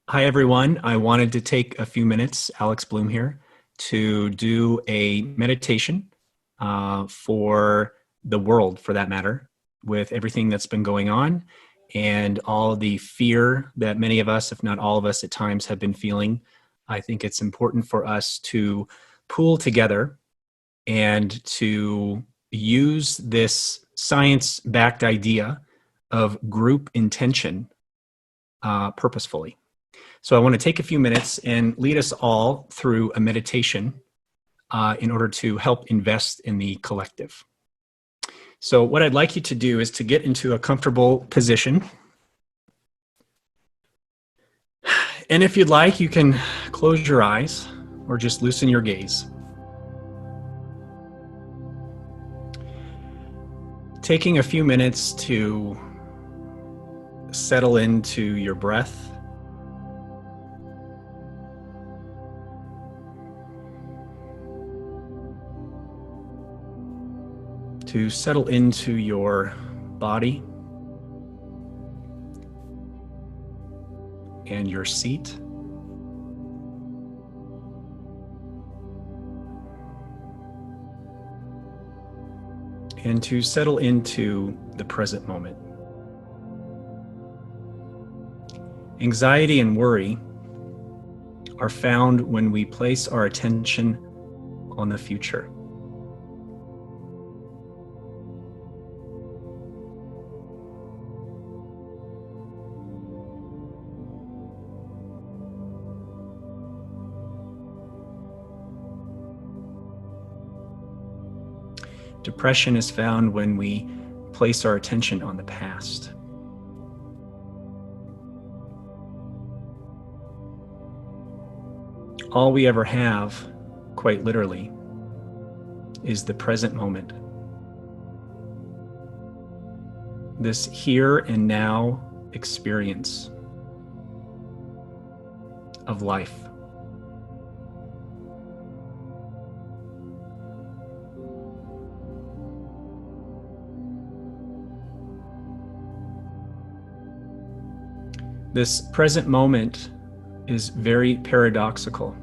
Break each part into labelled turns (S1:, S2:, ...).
S1: Hi, everyone. I wanted to take a few minutes, Alex Bloom here, to do a meditation for the world, for that matter, with everything that's been going on and all the fear that many of us, if not all of us at times, have been feeling. I think it's important for us to pool together and to use this science-backed idea of group intention purposefully. So I want to take a few minutes and lead us all through a meditation in order to help invest in the collective. So what I'd like you to do is to get into a comfortable position. And if you'd like, you can close your eyes or just loosen your gaze. Taking a few minutes to settle into your breath. To settle into your body and your seat. And to settle into the present moment. Anxiety and worry are found when we place our attention on the future. Depression is found when we place our attention on the past. All we ever have, quite literally, is the present moment. This here and now experience of life. This present moment is very paradoxical.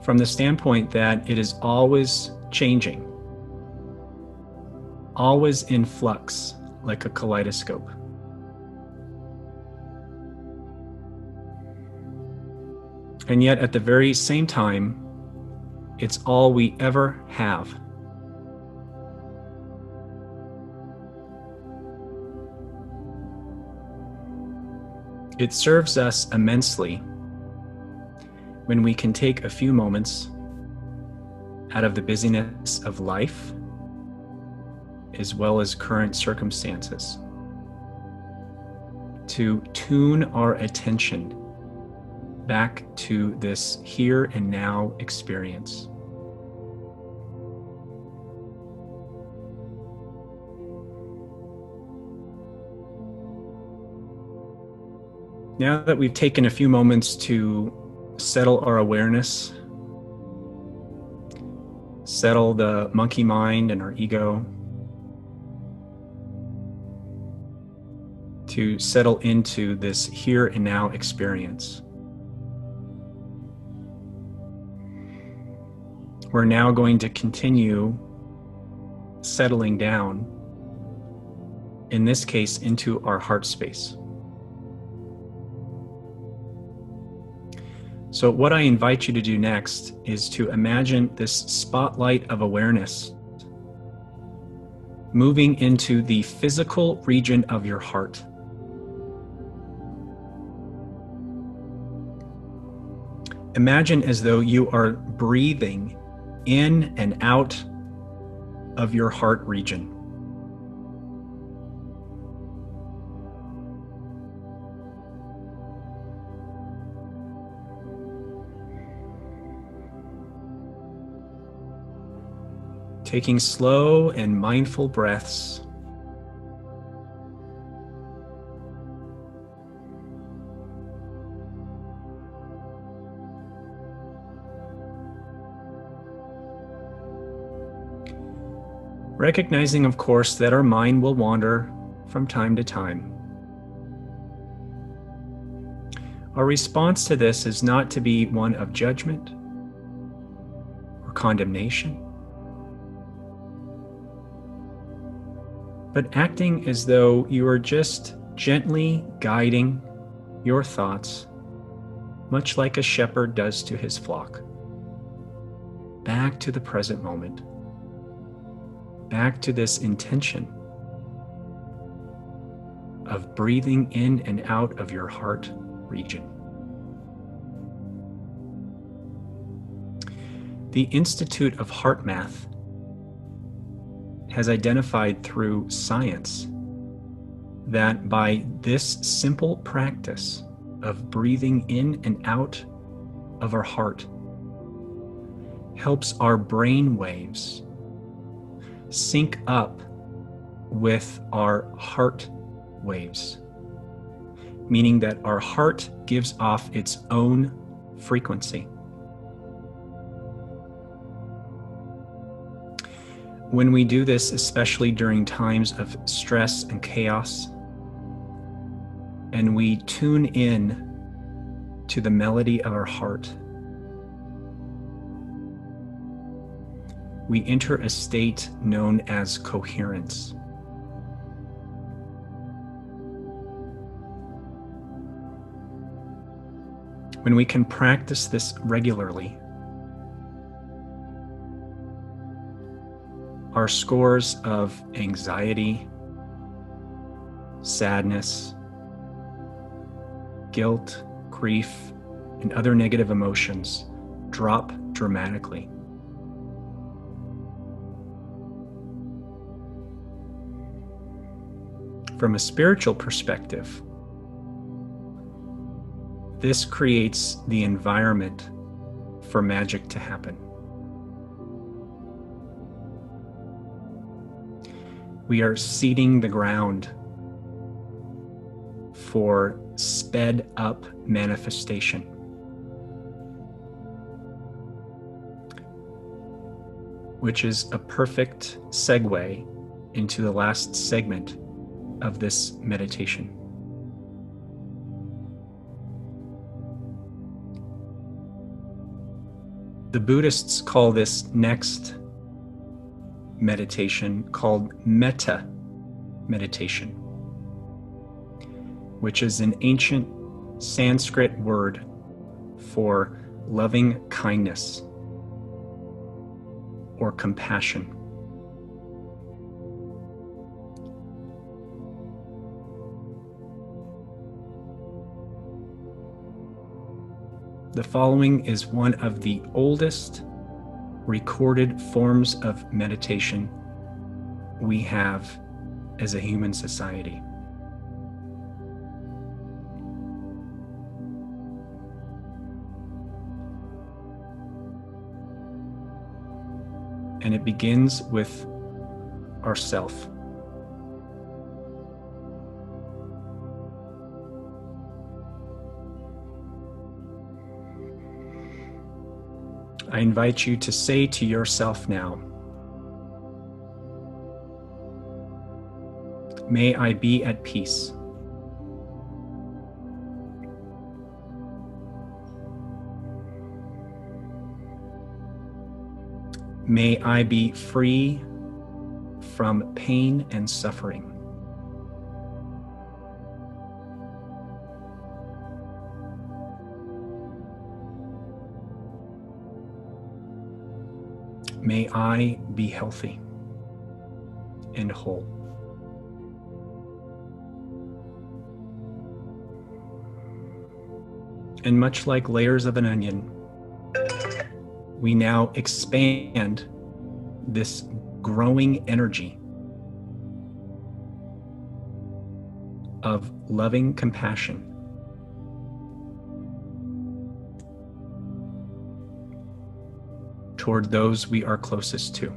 S1: From the standpoint that it is always changing, always in flux, like a kaleidoscope. And yet at the very same time, it's all we ever have. It serves us immensely when we can take a few moments out of the busyness of life, as well as current circumstances, to tune our attention back to this here and now experience. Now that we've taken a few moments to settle our awareness, settle the monkey mind and our ego, to settle into this here and now experience, we're now going to continue settling down, in this case, into our heart space. So what I invite you to do next is to imagine this spotlight of awareness moving into the physical region of your heart. Imagine as though you are breathing in and out of your heart region. Taking slow and mindful breaths. Recognizing, of course, that our mind will wander from time to time. Our response to this is not to be one of judgment or condemnation, but acting as though you are just gently guiding your thoughts, much like a shepherd does to his flock, back to the present moment, back to this intention of breathing in and out of your heart region. The Institute of Heart Math has identified through science that by this simple practice of breathing in and out of our heart helps our brain waves sync up with our heart waves, meaning that our heart gives off its own frequency. When we do this, especially during times of stress and chaos, and we tune in to the melody of our heart, we enter a state known as coherence. When we can practice this regularly, our scores of anxiety, sadness, guilt, grief, and other negative emotions drop dramatically. From a spiritual perspective, this creates the environment for magic to happen. We are seeding the ground for sped up manifestation. Which is a perfect segue into the last segment of this meditation. The Buddhists call this next meditation called Metta meditation, which is an ancient Sanskrit word for loving kindness or compassion. The following is one of the oldest recorded forms of meditation we have as a human society. And it begins with ourself. I invite you to say to yourself now, may I be at peace. May I be free from pain and suffering. May I be healthy and whole. And much like layers of an onion, we now expand this growing energy of loving compassion toward those we are closest to.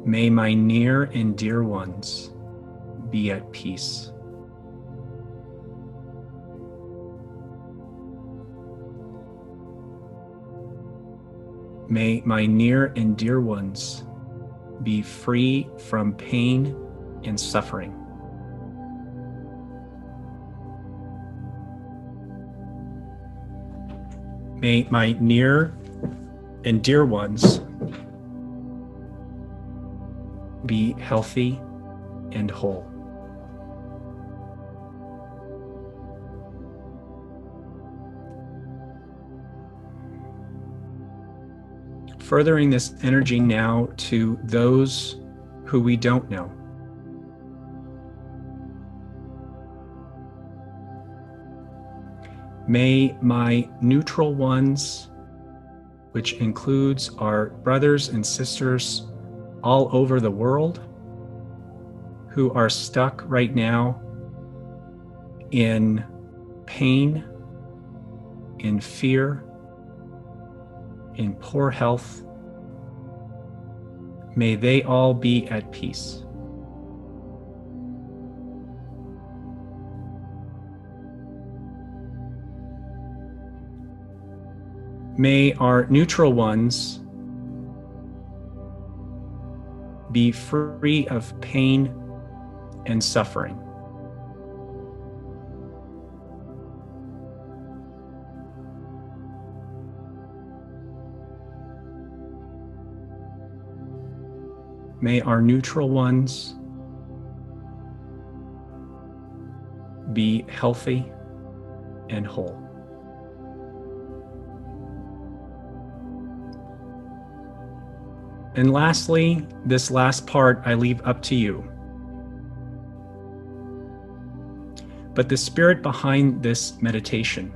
S1: May my near and dear ones be at peace. May my near and dear ones be free from pain and suffering. May my near and dear ones be healthy and whole. Furthering this energy now to those who we don't know. May my neutral ones, which includes our brothers and sisters all over the world who are stuck right now in pain, in fear, in poor health, may they all be at peace. May our neutral ones be free of pain and suffering. May our neutral ones be healthy and whole. And lastly, this last part I leave up to you. But the spirit behind this meditation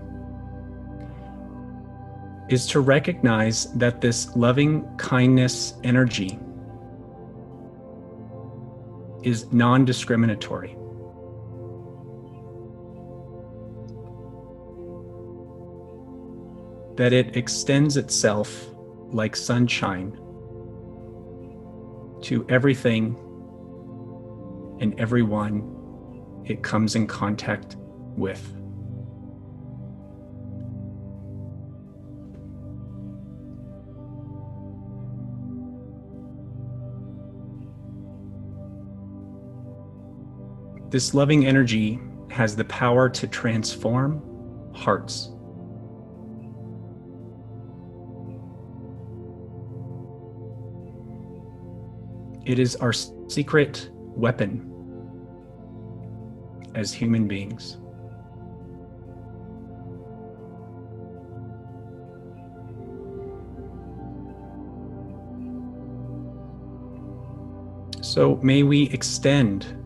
S1: is to recognize that this loving kindness energy is non-discriminatory. That it extends itself like sunshine to everything and everyone it comes in contact with. This loving energy has the power to transform hearts. It is our secret weapon as human beings. So may we extend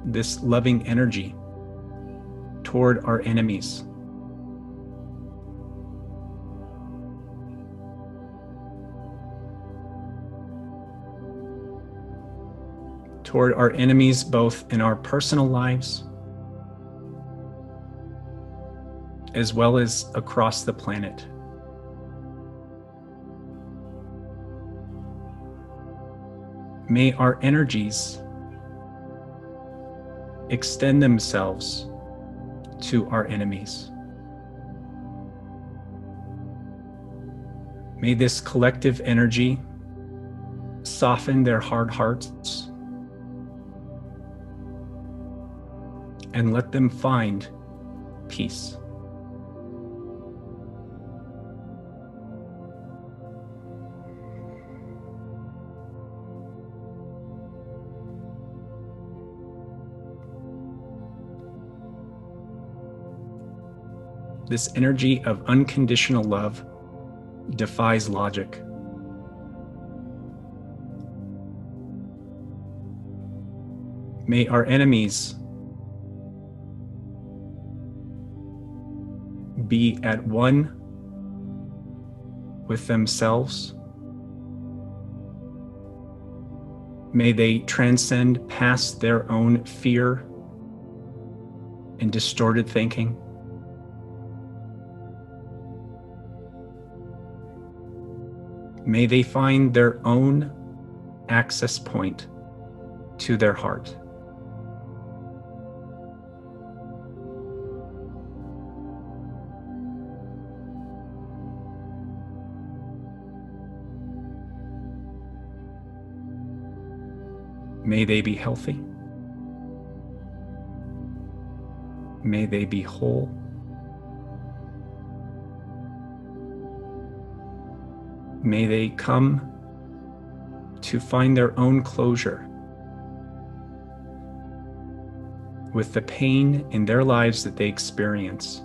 S1: this loving energy toward our enemies. Toward our enemies, both in our personal lives as well as across the planet. May our energies extend themselves to our enemies. May this collective energy soften their hard hearts and let them find peace. This energy of unconditional love defies logic. May our enemies be at one with themselves. May they transcend past their own fear and distorted thinking. May they find their own access point to their heart. May they be healthy. May they be whole. May they come to find their own closure with the pain in their lives that they experience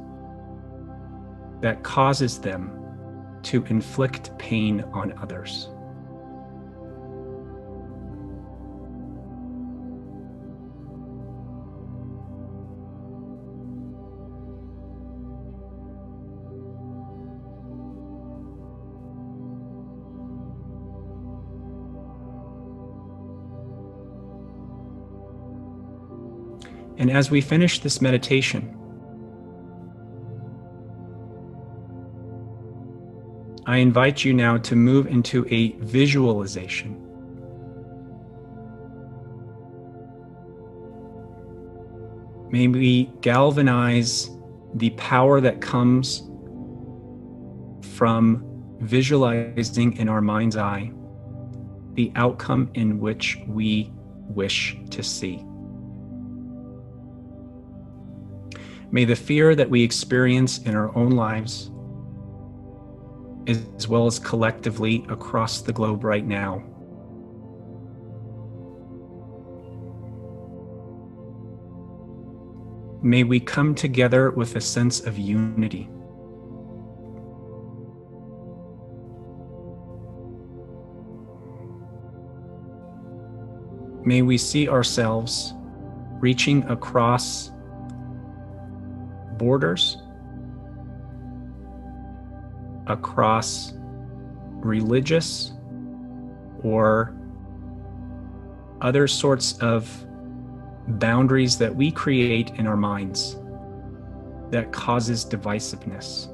S1: that causes them to inflict pain on others. And as we finish this meditation, I invite you now to move into a visualization. May we galvanize the power that comes from visualizing in our mind's eye the outcome in which we wish to see. May the fear that we experience in our own lives, as well as collectively across the globe right now, may we come together with a sense of unity. May we see ourselves reaching across borders, across religious or other sorts of boundaries that we create in our minds that causes divisiveness.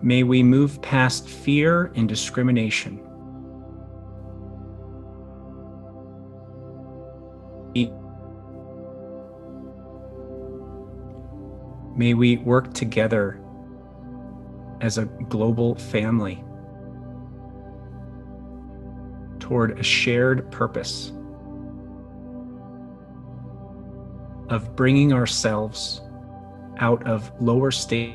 S1: May we move past fear and discrimination. May we work together as a global family toward a shared purpose of bringing ourselves out of lower state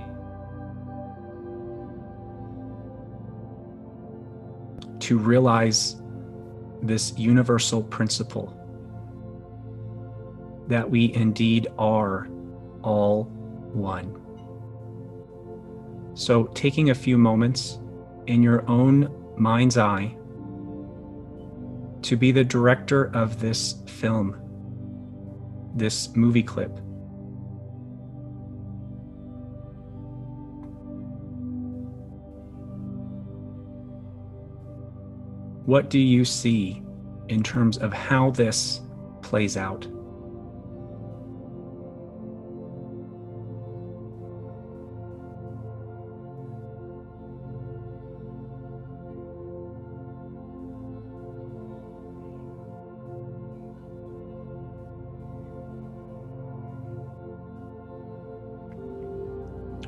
S1: to realize this universal principle that we indeed are all one. So taking a few moments in your own mind's eye to be the director of this film, this movie clip. What do you see in terms of how this plays out?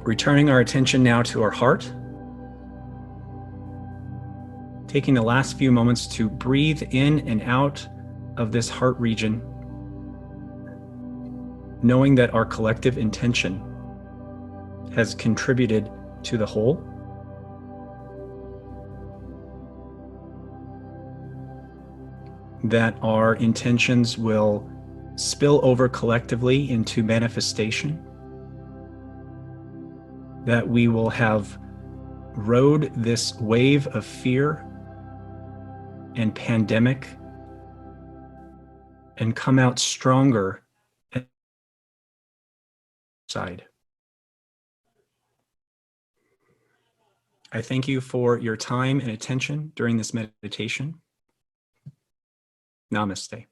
S1: Returning our attention now to our heart, taking the last few moments to breathe in and out of this heart region, knowing that our collective intention has contributed to the whole. That our intentions will spill over collectively into manifestation. That we will have rode this wave of fear and pandemic and come out stronger side. I thank you for your time and attention during this meditation. Namaste.